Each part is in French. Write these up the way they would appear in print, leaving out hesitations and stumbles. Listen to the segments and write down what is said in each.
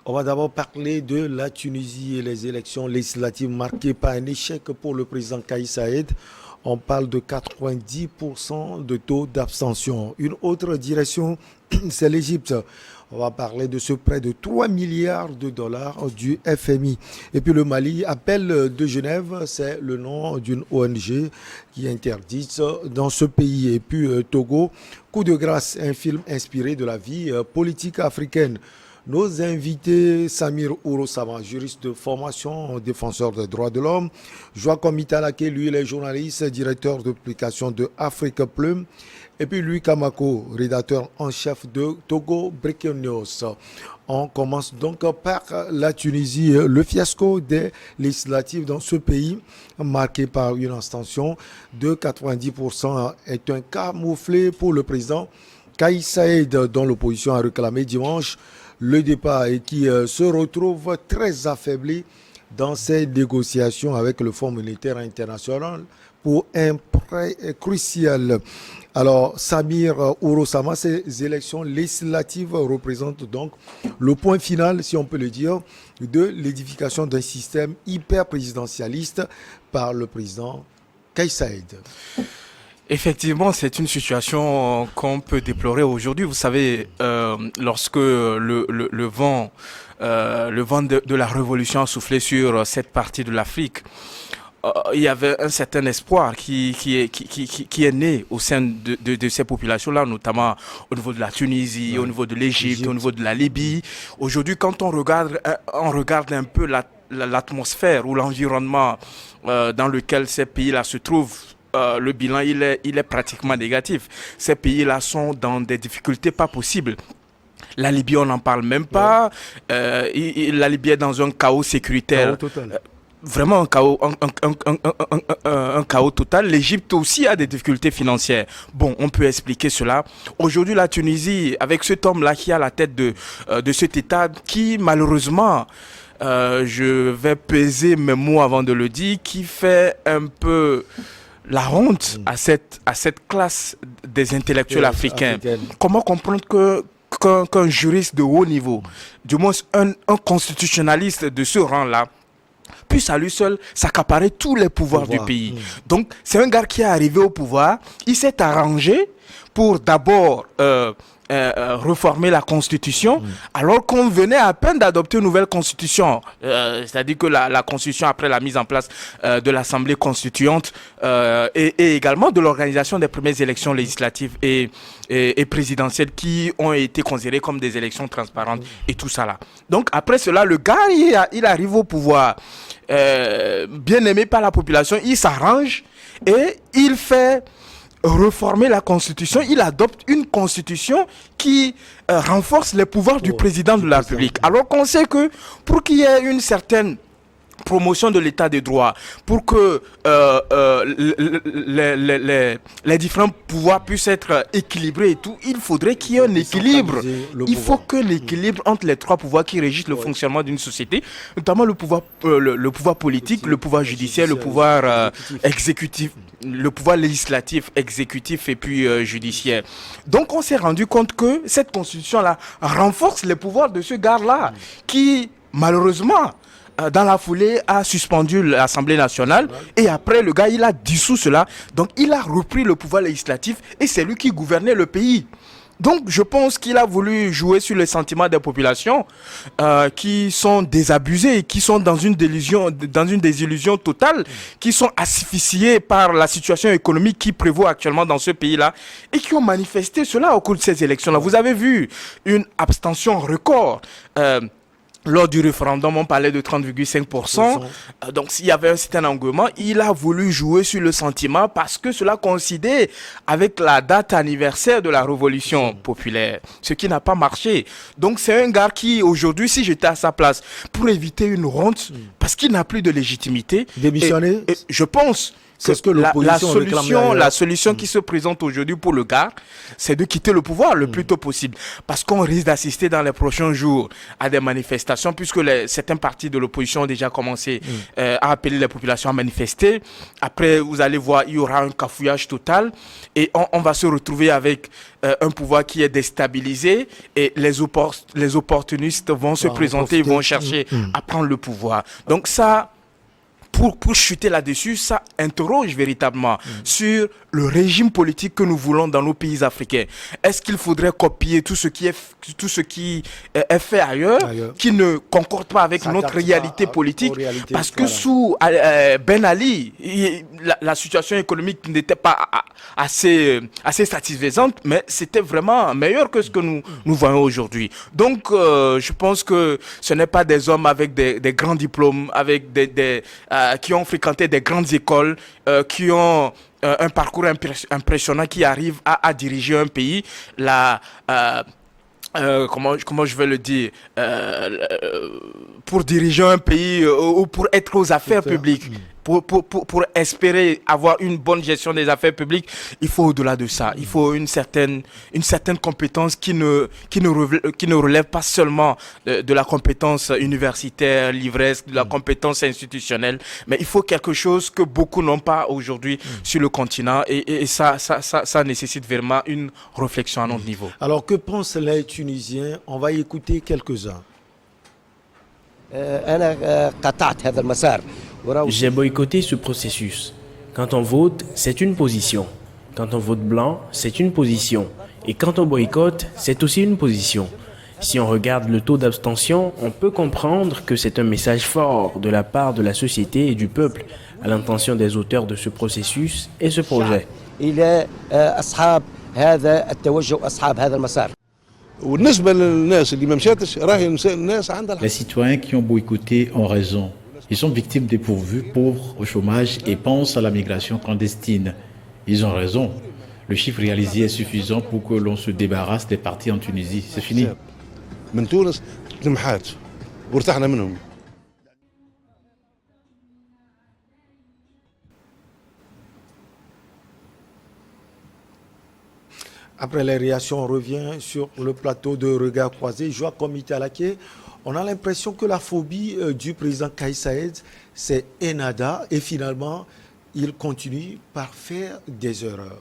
On va d'abord parler de la Tunisie et les élections législatives marquées par un échec pour le président Kais Saied. On parle de 90% de taux d'abstention. Une autre direction, c'est l'Égypte. On va parler de ce prêt de 3 milliards de dollars du FMI. Et puis le Mali, Appel de Genève, c'est le nom d'une ONG qui est interdite dans ce pays. Et puis Togo, Coup de grâce, un film inspiré de la vie politique africaine. Nos invités, Samir Ourosama, juriste de formation, défenseur des droits de l'homme, Joachim Italake, lui, il est journaliste, directeur de publication de Afrique Plume, et puis Louis Kamako, rédacteur en chef de Togo Breaking News. On commence donc par la Tunisie. Le fiasco des législatives dans ce pays, marqué par une abstention de 90%, est un camouflet pour le président Kais Saied, dont l'opposition a réclamé dimanche le départ et qui se retrouve très affaibli dans ses négociations avec le Fonds monétaire international pour un prêt crucial. Alors, Samir Ourosama, ces élections législatives représentent donc le point final, si on peut le dire, de l'édification d'un système hyper présidentialiste par le président Kais Saied. Effectivement, c'est une situation qu'on peut déplorer aujourd'hui. Vous savez, lorsque le vent de la révolution a soufflé sur cette partie de l'Afrique, il y avait un certain espoir qui est né au sein de ces populations-là, notamment au niveau de la Tunisie, au niveau de l'Égypte, au niveau de la Libye. Aujourd'hui, quand on regarde un peu l'atmosphère ou l'environnement dans lequel ces pays-là se trouvent, le bilan il est pratiquement négatif. Ces pays-là sont dans des difficultés pas possibles. La Libye, on n'en parle même pas. La Libye est dans un chaos sécuritaire. Chaos total. Vraiment un chaos total. L'Égypte aussi a des difficultés financières. Bon, on peut expliquer cela. Aujourd'hui, la Tunisie, avec cet homme-là qui est à la tête de cet État, qui malheureusement, je vais peser mes mots avant de le dire, qui fait un peu la honte à cette classe des intellectuels africains. Comment comprendre qu'un juriste de haut niveau, du moins un constitutionnaliste de ce rang-là, puisse à lui seul s'accaparer tous les pouvoirs du pays. Donc, c'est un gars qui est arrivé au pouvoir, il s'est arrangé pour d'abord reformer la Constitution, alors qu'on venait à peine d'adopter une nouvelle Constitution. C'est-à-dire que la Constitution, après la mise en place de l'Assemblée constituante et également de l'organisation des premières élections législatives et présidentielles qui ont été considérées comme des élections transparentes et tout ça là. Donc après cela, le gars, il arrive au pouvoir, bien aimé par la population, il s'arrange et il fait reformer la Constitution, il adopte une Constitution qui renforce les pouvoirs du président de la République. Alors qu'on sait que pour qu'il y ait une certaine promotion de l'état de droit, pour que les différents pouvoirs puissent être équilibrés et tout, il faudrait qu'il y ait un équilibre. Il faut que l'équilibre entre les trois pouvoirs qui régissent le fonctionnement d'une société, notamment le pouvoir politique, le pouvoir judiciaire, le pouvoir exécutif, le pouvoir législatif, exécutif et puis judiciaire. Donc on s'est rendu compte que cette constitution-là renforce les pouvoirs de ce gars-là qui, malheureusement, dans la foulée, a suspendu l'Assemblée nationale et après, le gars, il a dissous cela. Donc, il a repris le pouvoir législatif et c'est lui qui gouvernait le pays. Donc, je pense qu'il a voulu jouer sur les sentiments des populations qui sont désabusées, qui sont dans une désillusion totale, qui sont asphyxiées par la situation économique qui prévaut actuellement dans ce pays-là et qui ont manifesté cela au cours de ces élections-là. Vous avez vu une abstention record. Lors du référendum, on parlait de 30,5%. Donc, s'il y avait un certain engouement, il a voulu jouer sur le sentiment parce que cela coïncidait avec la date anniversaire de la révolution populaire, ce qui n'a pas marché. Donc, c'est un gars qui, aujourd'hui, si j'étais à sa place, pour éviter une honte, parce qu'il n'a plus de légitimité, démissionner, et je pense C'est ce que l'opposition réclame. La solution qui se présente aujourd'hui pour le GAR, c'est de quitter le pouvoir le plus tôt possible. Parce qu'on risque d'assister dans les prochains jours à des manifestations, puisque certains partis de l'opposition ont déjà commencé à appeler les populations à manifester. Après, vous allez voir, il y aura un cafouillage total et on va se retrouver avec un pouvoir qui est déstabilisé et les opportunistes vont se présenter, ils vont chercher à prendre le pouvoir. Donc ça, pour chuter là-dessus, ça interroge véritablement sur le régime politique que nous voulons dans nos pays africains. Est-ce qu'il faudrait copier tout ce qui est fait ailleurs, qui ne concorde pas avec notre réalité politique? Parce que sous Ben Ali, la situation économique n'était pas assez satisfaisante, mais c'était vraiment meilleur que ce que nous voyons aujourd'hui. Donc, je pense que ce n'est pas des hommes avec des grands diplômes, avec qui ont fréquenté des grandes écoles, qui ont un parcours impressionnant, qui arrivent à diriger un pays. Comment je vais le dire, pour diriger un pays ou pour être aux affaires publiques, pour espérer avoir une bonne gestion des affaires publiques, il faut au-delà de ça. Il faut une certaine compétence qui ne relève pas seulement de la compétence universitaire, livresque, de la compétence institutionnelle, mais il faut quelque chose que beaucoup n'ont pas aujourd'hui sur le continent et ça nécessite vraiment une réflexion à notre niveau. Alors que pensent les Tunisiens? On va y écouter quelques-uns. J'ai boycotté ce processus. Quand on vote, c'est une position. Quand on vote blanc, c'est une position. Et quand on boycotte, c'est aussi une position. Si on regarde le taux d'abstention, on peut comprendre que c'est un message fort de la part de la société et du peuple à l'intention des auteurs de ce processus et ce projet. Les citoyens qui ont boycotté ont raison. Ils sont victimes dépourvues, pauvres, au chômage et pensent à la migration clandestine. Ils ont raison. Le chiffre réalisé est suffisant pour que l'on se débarrasse des partis en Tunisie. C'est fini. Après les réactions, on revient sur le plateau de Regard Croisé. Joa Komité Alaké, on a l'impression que la phobie du président Kais Saied, c'est Enada, et finalement, il continue par faire des erreurs.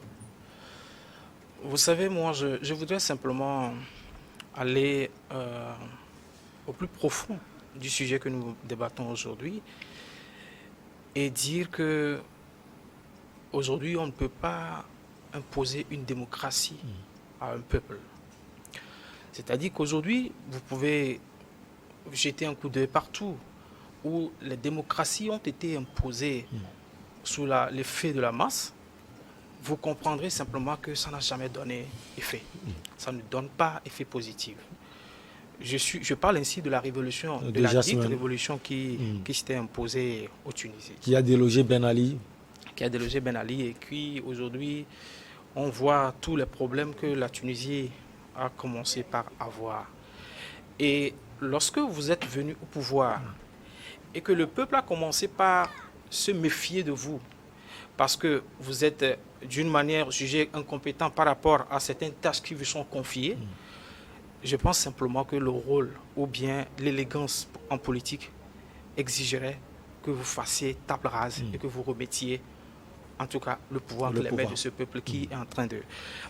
Vous savez, moi, je voudrais simplement aller au plus profond du sujet que nous débattons aujourd'hui et dire que aujourd'hui, on ne peut pas imposer une démocratie à un peuple. C'est-à-dire qu'aujourd'hui, vous pouvez jeter un coup d'œil partout où les démocraties ont été imposées sous l'effet de la masse. Vous comprendrez simplement que ça n'a jamais donné effet. Ça ne donne pas effet positif. Je parle ainsi de la révolution, de la dite révolution qui s'était imposée au Tunisie. Qui a délogé Ben Ali. Qui a délogé Ben Ali et puis aujourd'hui, on voit tous les problèmes que la Tunisie a commencé par avoir. Et lorsque vous êtes venu au pouvoir et que le peuple a commencé par se méfier de vous, parce que vous êtes d'une manière jugé incompétent par rapport à certaines tâches qui vous sont confiées, je pense simplement que le rôle ou bien l'élégance en politique exigerait que vous fassiez table rase et que vous remettiez en tout cas le pouvoir entre les mains de ce peuple qui est en train de...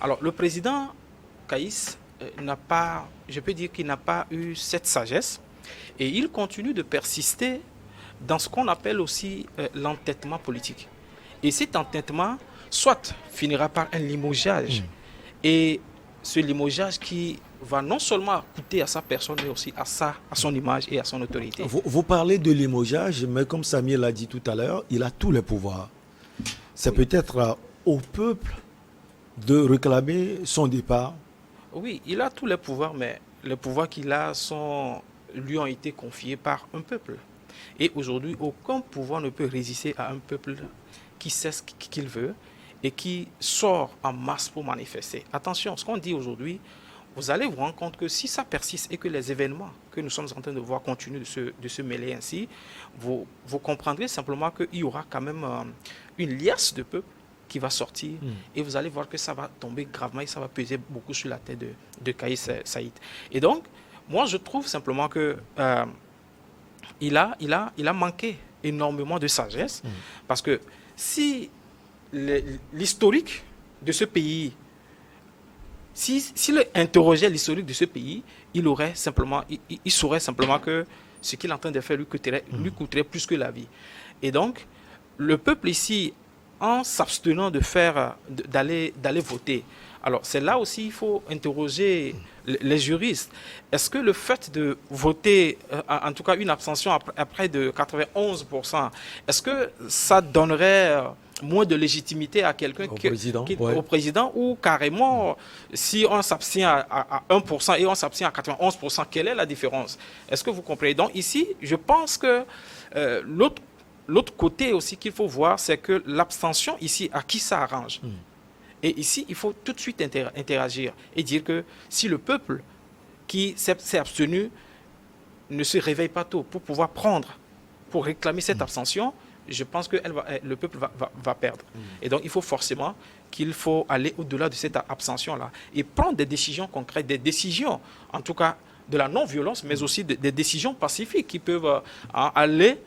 Alors le président Kaïs n'a pas, je peux dire qu'il n'a pas eu cette sagesse et il continue de persister dans ce qu'on appelle aussi l'entêtement politique. Et cet entêtement, soit finira par un limogeage et ce limogeage qui va non seulement coûter à sa personne, mais aussi à son image et à son autorité. Vous parlez de limogeage, mais comme Samir l'a dit tout à l'heure, il a tous les pouvoirs. C'est peut-être au peuple de réclamer son départ. Oui, il a tous les pouvoirs, mais les pouvoirs qu'il a lui ont été confiés par un peuple. Et aujourd'hui, aucun pouvoir ne peut résister à un peuple qui sait ce qu'il veut et qui sort en masse pour manifester. Attention, ce qu'on dit aujourd'hui, vous allez vous rendre compte que si ça persiste et que les événements que nous sommes en train de voir continuent de se mêler ainsi, vous comprendrez simplement qu'il y aura quand même une liasse de peuple qui va sortir et vous allez voir que ça va tomber gravement et ça va peser beaucoup sur la tête de Kais Saïed. Et donc, moi je trouve simplement que il a manqué énormément de sagesse parce que si l'historique de ce pays, s'il interrogeait l'historique de ce pays, il saurait simplement que ce qu'il est en train de faire lui coûterait plus que la vie. Et donc, le peuple ici, en s'abstenant d'aller voter, alors c'est là aussi il faut interroger les juristes. Est-ce que le fait de voter, en tout cas une abstention à près de 91%, est-ce que ça donnerait moins de légitimité à quelqu'un au président, ou carrément, si on s'abstient à 1% et on s'abstient à 91%, quelle est la différence? Est-ce que vous comprenez? Donc ici, je pense que l'autre côté aussi qu'il faut voir, c'est que l'abstention ici, à qui ça arrange? Et ici, il faut tout de suite interagir et dire que si le peuple qui s'est abstenu ne se réveille pas tôt pour réclamer cette abstention, je pense que le peuple va perdre. Et donc, il faut forcément aller au-delà de cette abstention-là et prendre des décisions concrètes, des décisions, en tout cas, de la non-violence, mais aussi des décisions pacifiques qui peuvent aller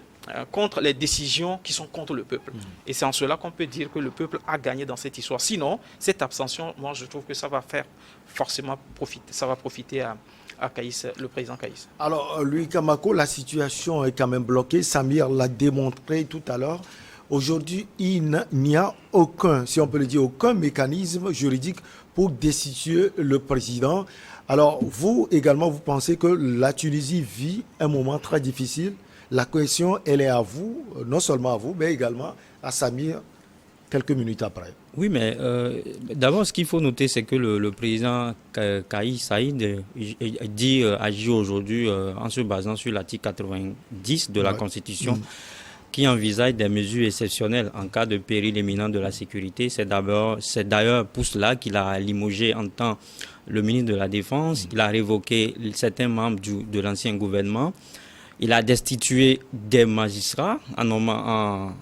contre les décisions qui sont contre le peuple. Et c'est en cela qu'on peut dire que le peuple a gagné dans cette histoire. Sinon, cette abstention, moi, je trouve que ça va profiter à Kaïs, le président Kaïs. Alors, Louis Kamako, la situation est quand même bloquée. Samir l'a démontré tout à l'heure. Aujourd'hui, il n'y a aucun, si on peut le dire, aucun mécanisme juridique pour destituer le président. Alors, vous également, vous pensez que la Tunisie vit un moment très difficile. La question, elle est à vous, non seulement à vous, mais également à Samir, quelques minutes après. Oui, mais d'abord, ce qu'il faut noter, c'est que le président Kais Saïed agit aujourd'hui en se basant sur l'article 90 de la Constitution qui envisage des mesures exceptionnelles en cas de péril imminent de la sécurité. C'est d'ailleurs pour cela qu'il a limogé en temps le ministre de la Défense, il a révoqué certains membres de l'ancien gouvernement. Il a destitué des magistrats en nommant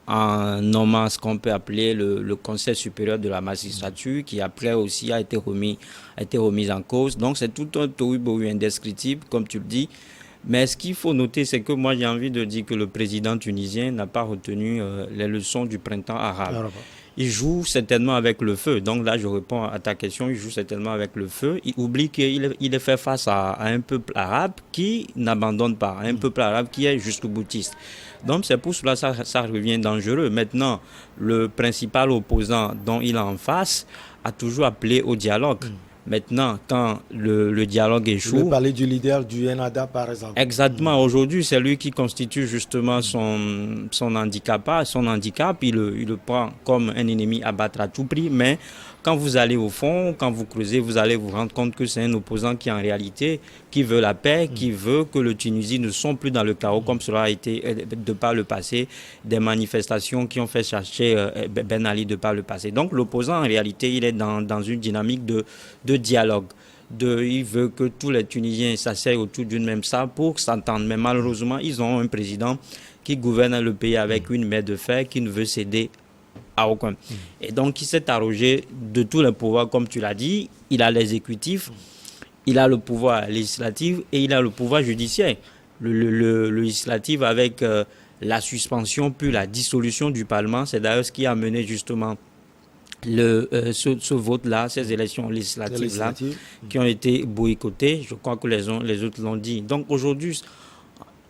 ce qu'on peut appeler le Conseil supérieur de la magistrature, qui après aussi a été remis en cause. Donc c'est tout un tohu-bohu indescriptible, comme tu le dis. Mais ce qu'il faut noter, c'est que moi j'ai envie de dire que le président tunisien n'a pas retenu les leçons du printemps arabe. Il joue certainement avec le feu. Donc là, je réponds à ta question, il joue certainement avec le feu. Il oublie qu'il est fait face à un peuple arabe qui n'abandonne pas, un peuple arabe qui est jusqu'au boutiste. Donc c'est pour cela que ça revient dangereux. Maintenant, le principal opposant dont il est en face a toujours appelé au dialogue. Maintenant, quand le dialogue échoue... Vous pouvez parler du leader du NADA, par exemple. Exactement. Aujourd'hui, c'est lui qui constitue justement son handicap. Il le prend comme un ennemi à battre à tout prix. Mais quand vous allez au fond, quand vous creusez, vous allez vous rendre compte que c'est un opposant qui, en réalité, qui veut la paix, qui veut que le Tunisie ne soit plus dans le chaos, comme cela a été de par le passé, des manifestations qui ont fait chercher Ben Ali de par le passé. Donc l'opposant, en réalité, il est dans une dynamique de dialogue. Il veut que tous les Tunisiens s'asseyent autour d'une même salle pour s'entendre. Mais malheureusement, ils ont un président qui gouverne le pays avec une main de fer qui ne veut céder à aucun. Et donc, il s'est arrogé de tous les pouvoirs, comme tu l'as dit. Il a l'exécutif, il a le pouvoir législatif et il a le pouvoir judiciaire. Le législatif avec la suspension puis la dissolution du Parlement, c'est d'ailleurs ce qui a mené justement ce vote-là, ces élections législatives-là, qui ont été boycottées. Je crois que les autres l'ont dit. Donc aujourd'hui,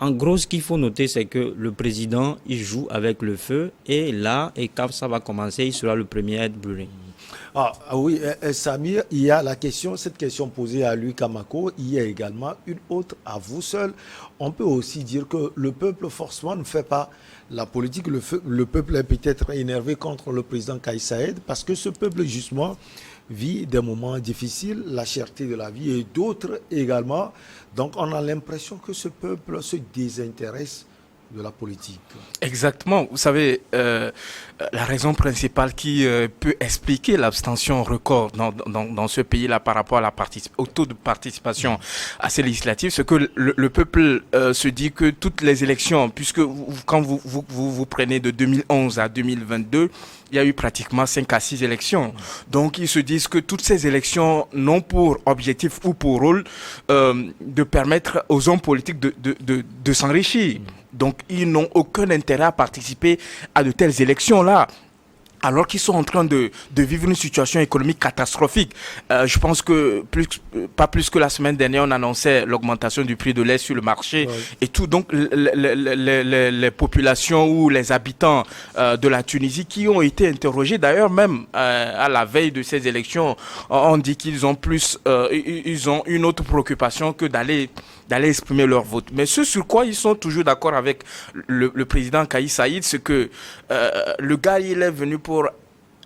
en gros, ce qu'il faut noter, c'est que le président, il joue avec le feu. Et là, et quand ça va commencer, il sera le premier à être brûlé. Oui, Samir, il y a cette question posée à Louis Kamako, il y a également une autre à vous seul. On peut aussi dire que le peuple forcément ne fait pas la politique. Le peuple est peut-être énervé contre le président Kais Saïed parce que ce peuple, justement, vit des moments difficiles, la cherté de la vie et d'autres également. Donc on a l'impression que ce peuple se désintéresse de la politique. Exactement. Vous savez, la raison principale qui peut expliquer l'abstention record dans ce pays-là par rapport à au taux de participation à ces législatives, c'est que le peuple se dit que toutes les élections, puisque quand vous prenez de 2011 à 2022, il y a eu pratiquement 5 à 6 élections. Donc, ils se disent que toutes ces élections n'ont pour objectif ou pour rôle de permettre aux hommes politiques de s'enrichir. Donc, ils n'ont aucun intérêt à participer à de telles élections-là, alors qu'ils sont en train de vivre une situation économique catastrophique. Je pense que pas plus que la semaine dernière, on annonçait l'augmentation du prix de lait sur le marché et tout. Donc, les populations ou les habitants de la Tunisie qui ont été interrogés, d'ailleurs même à la veille de ces élections, on dit qu'ils ont ils ont une autre préoccupation que d'aller exprimer leur vote. Mais ce sur quoi ils sont toujours d'accord avec le président Kais Saïed, c'est que le gars, il est venu pour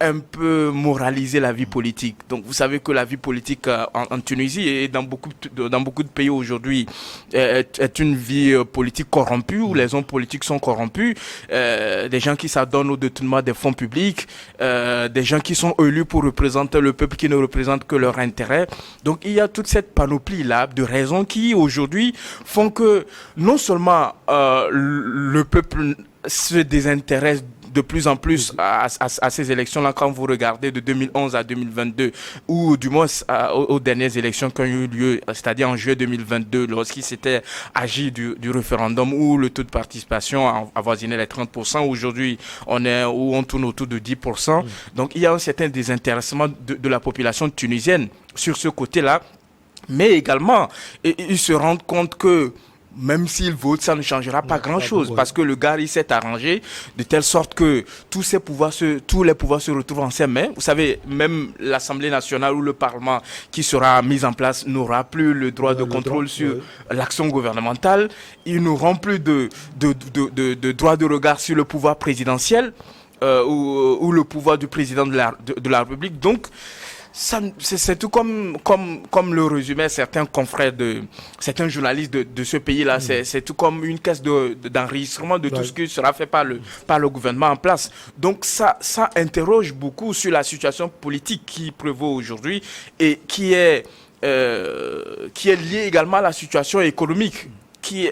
un peu moraliser la vie politique. Donc vous savez que la vie politique en Tunisie et dans beaucoup de pays aujourd'hui est une vie politique corrompue, où les hommes politiques sont corrompus, des gens qui s'adonnent au détournement des fonds publics, des gens qui sont élus pour représenter le peuple qui ne représente que leur intérêt. Donc il y a toute cette panoplie-là de raisons qui aujourd'hui font que non seulement le peuple se désintéresse de plus en plus à ces élections-là, quand vous regardez de 2011 à 2022, ou du moins aux dernières élections qui ont eu lieu, c'est-à-dire en juillet 2022, lorsqu'il s'était agi du référendum où le taux de participation avoisinait les 30%. Aujourd'hui, on tourne autour de 10%. Donc, il y a un certain désintéressement de la population tunisienne sur ce côté-là. Mais également, ils se rendent compte que même s'il vote, ça ne changera pas grand-chose, parce que le gars, il s'est arrangé de telle sorte que tous les pouvoirs se retrouvent en ses mains. Vous savez, même l'Assemblée nationale ou le Parlement qui sera mis en place n'aura plus le droit de contrôle sur l'action gouvernementale. Ils n'auront plus de droit de regard sur le pouvoir présidentiel ou le pouvoir du président de la République. Donc, c'est tout comme le résumaient certains confrères certains journalistes de ce pays-là. C'est tout comme une caisse d'enregistrement de tout ce qui sera fait par le gouvernement en place. Donc ça interroge beaucoup sur la situation politique qui prévaut aujourd'hui et qui est liée également à la situation économique qui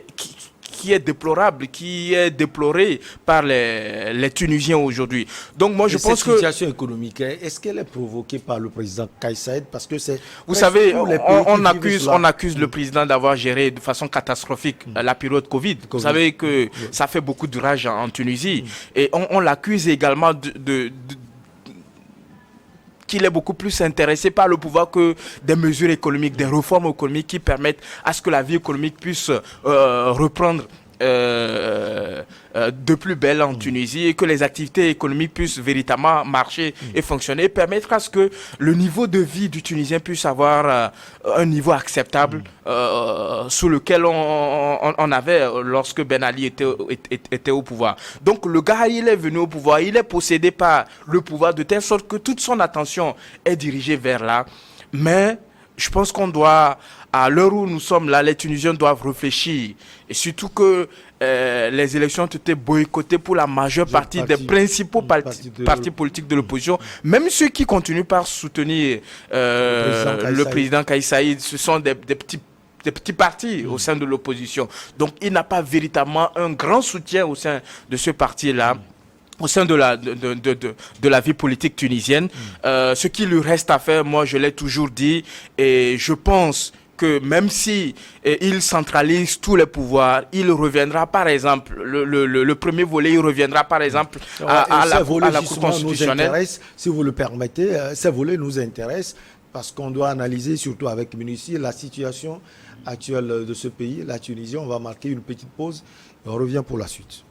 est déplorable, qui est déplorée par les Tunisiens aujourd'hui. Donc moi, je pense que... Cette situation économique, est-ce qu'elle est provoquée par le président Kais Saïed? Parce que c'est... Vous savez, on accuse le président d'avoir géré de façon catastrophique la période Covid. Vous savez que ça fait beaucoup de rage en Tunisie. Et on l'accuse également qu'il est beaucoup plus intéressé par le pouvoir que des mesures économiques, des réformes économiques qui permettent à ce que la vie économique puisse reprendre de plus belle en Tunisie et que les activités économiques puissent véritablement marcher et fonctionner et permettre à ce que le niveau de vie du Tunisien puisse avoir un niveau acceptable sous lequel on avait lorsque Ben Ali était au pouvoir. Donc le gars, il est venu au pouvoir, il est possédé par le pouvoir de telle sorte que toute son attention est dirigée vers là. Mais je pense qu'on doit, à l'heure où nous sommes là, les Tunisiens doivent réfléchir. Et surtout que les élections ont été boycottées pour la majeure partie des principaux partis politiques de l'opposition. Même ceux qui continuent par soutenir le président Kais Saïed, ce sont des petits partis au sein de l'opposition. Donc il n'a pas véritablement un grand soutien au sein de ce parti-là. Au sein de la vie politique tunisienne. Ce qui lui reste à faire, moi je l'ai toujours dit, et je pense que même si il centralise tous les pouvoirs, il reviendra par exemple, le premier volet, il reviendra par exemple à la Cour constitutionnelle. Si vous le permettez, ces volets nous intéressent parce qu'on doit analyser, surtout avec minutie, la situation actuelle de ce pays, la Tunisie. On va marquer une petite pause et on revient pour la suite.